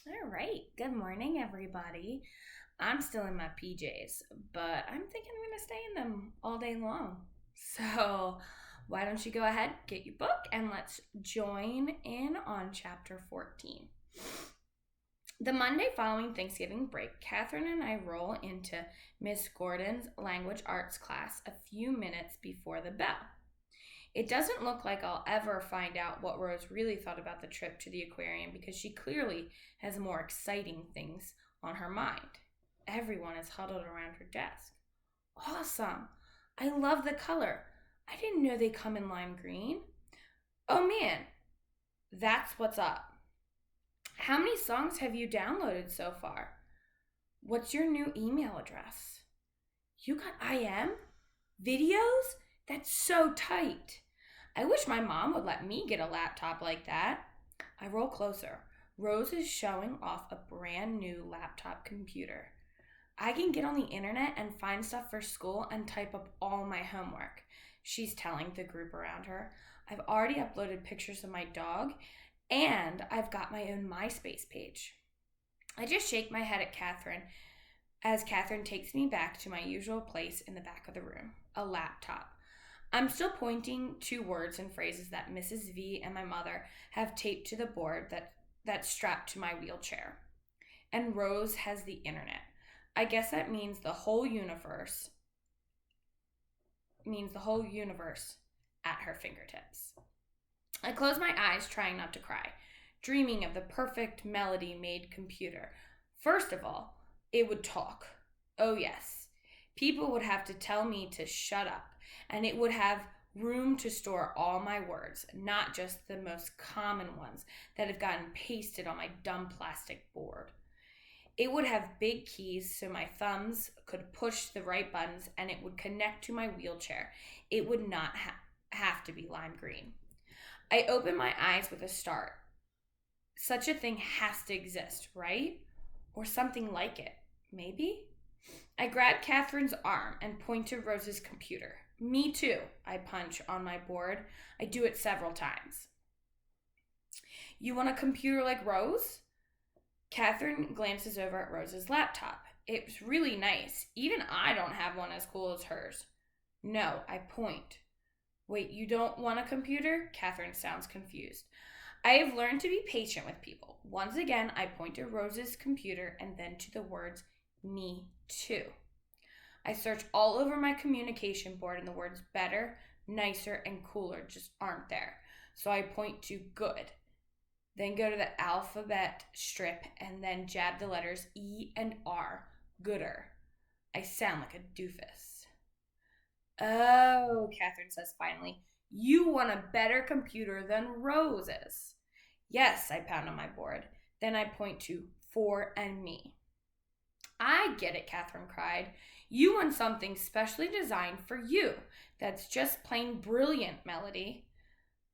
All right. Good morning, everybody. I'm still in my PJs, but I'm thinking I'm going to stay in them all day long. So, why don't you go ahead, get your book, and let's join in on chapter 14. The Monday following Thanksgiving break, Catherine and I roll into Miss Gordon's language arts class a few minutes before the bell. It doesn't look like I'll ever find out what Rose really thought about the trip to the aquarium because she clearly has more exciting things on her mind. Everyone is huddled around her desk. Awesome! I love the color. I didn't know they come in lime green. Oh man, that's what's up. How many songs have you downloaded so far? What's your new email address? You got IM? Videos? That's so tight. I wish my mom would let me get a laptop like that. I roll closer. Rose is showing off a brand new laptop computer. I can get on the internet and find stuff for school and type up all my homework, she's telling the group around her. I've already uploaded pictures of my dog, and I've got my own MySpace page. I just shake my head at Catherine as Catherine takes me back to my usual place in the back of the room, a laptop. I'm still pointing to words and phrases that Mrs. V and my mother have taped to the board that's strapped to my wheelchair. And Rose has the internet. I guess that means the whole universe at her fingertips. I close my eyes, trying not to cry, dreaming of the perfect melody made computer. First of all, it would talk. Oh, yes. People would have to tell me to shut up, and it would have room to store all my words, not just the most common ones that have gotten pasted on my dumb plastic board. It would have big keys so my thumbs could push the right buttons and it would connect to my wheelchair. It would not have to be lime green. I open my eyes with a start. Such a thing has to exist, right? Or something like it, maybe? I grab Catherine's arm and point to Rose's computer. Me too, I punch on my board. I do it several times. You want a computer like Rose? Catherine glances over at Rose's laptop. It's really nice. Even I don't have one as cool as hers. No, I point. Wait, you don't want a computer? Catherine sounds confused. I have learned to be patient with people. Once again, I point to Rose's computer and then to the words, me too. I search all over my communication board and the words better, nicer, and cooler just aren't there. So I point to good. Then go to the alphabet strip and then jab the letters E and R. Gooder. I sound like a doofus. Oh, Catherine says finally. You want a better computer than Rose's. Yes, I pound on my board. Then I point to for and me. I get it, Catherine cried. You want something specially designed for you. That's just plain brilliant, Melody.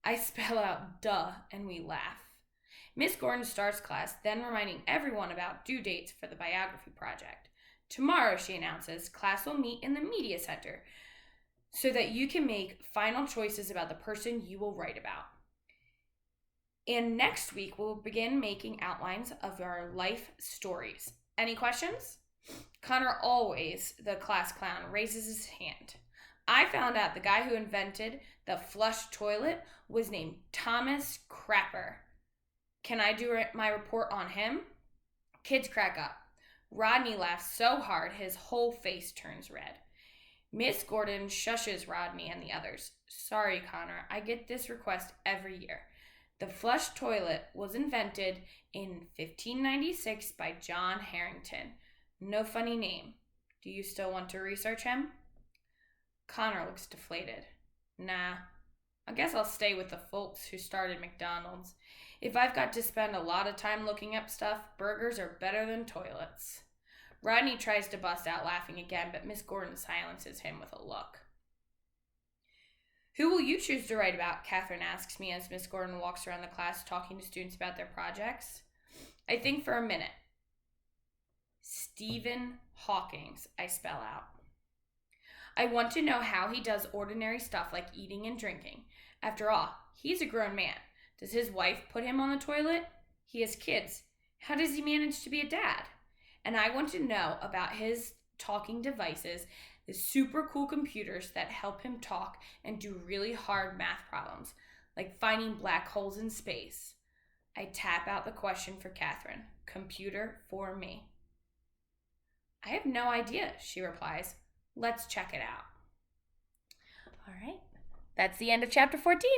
I spell out duh and we laugh. Miss Gordon starts class, then reminding everyone about due dates for the biography project. Tomorrow, she announces, class will meet in the media center so that you can make final choices about the person you will write about. And next week, we'll begin making outlines of our life stories. Any questions? Connor, always the class clown, raises his hand. I found out the guy who invented the flush toilet was named Thomas Crapper. Can I do my report on him? Kids crack up. Rodney laughs so hard his whole face turns red. Miss Gordon shushes Rodney and the others. Sorry, Connor, I get this request every year. The flush toilet was invented in 1596 by John Harrington. No funny name. Do you still want to research him? Connor looks deflated. Nah, I guess I'll stay with the folks who started McDonald's. If I've got to spend a lot of time looking up stuff, burgers are better than toilets. Rodney tries to bust out laughing again, but Miss Gordon silences him with a look. Who will you choose to write about? Catherine asks me as Miss Gordon walks around the class talking to students about their projects. I think for a minute. Stephen Hawkins, I spell out. I want to know how he does ordinary stuff like eating and drinking. After all, he's a grown man. Does his wife put him on the toilet? He has kids. How does he manage to be a dad? And I want to know about his talking devices, the super cool computers that help him talk and do really hard math problems, like finding black holes in space. I tap out the question for Catherine. Computer for me. I have no idea, she replies. Let's check it out. All right. That's the end of chapter 14.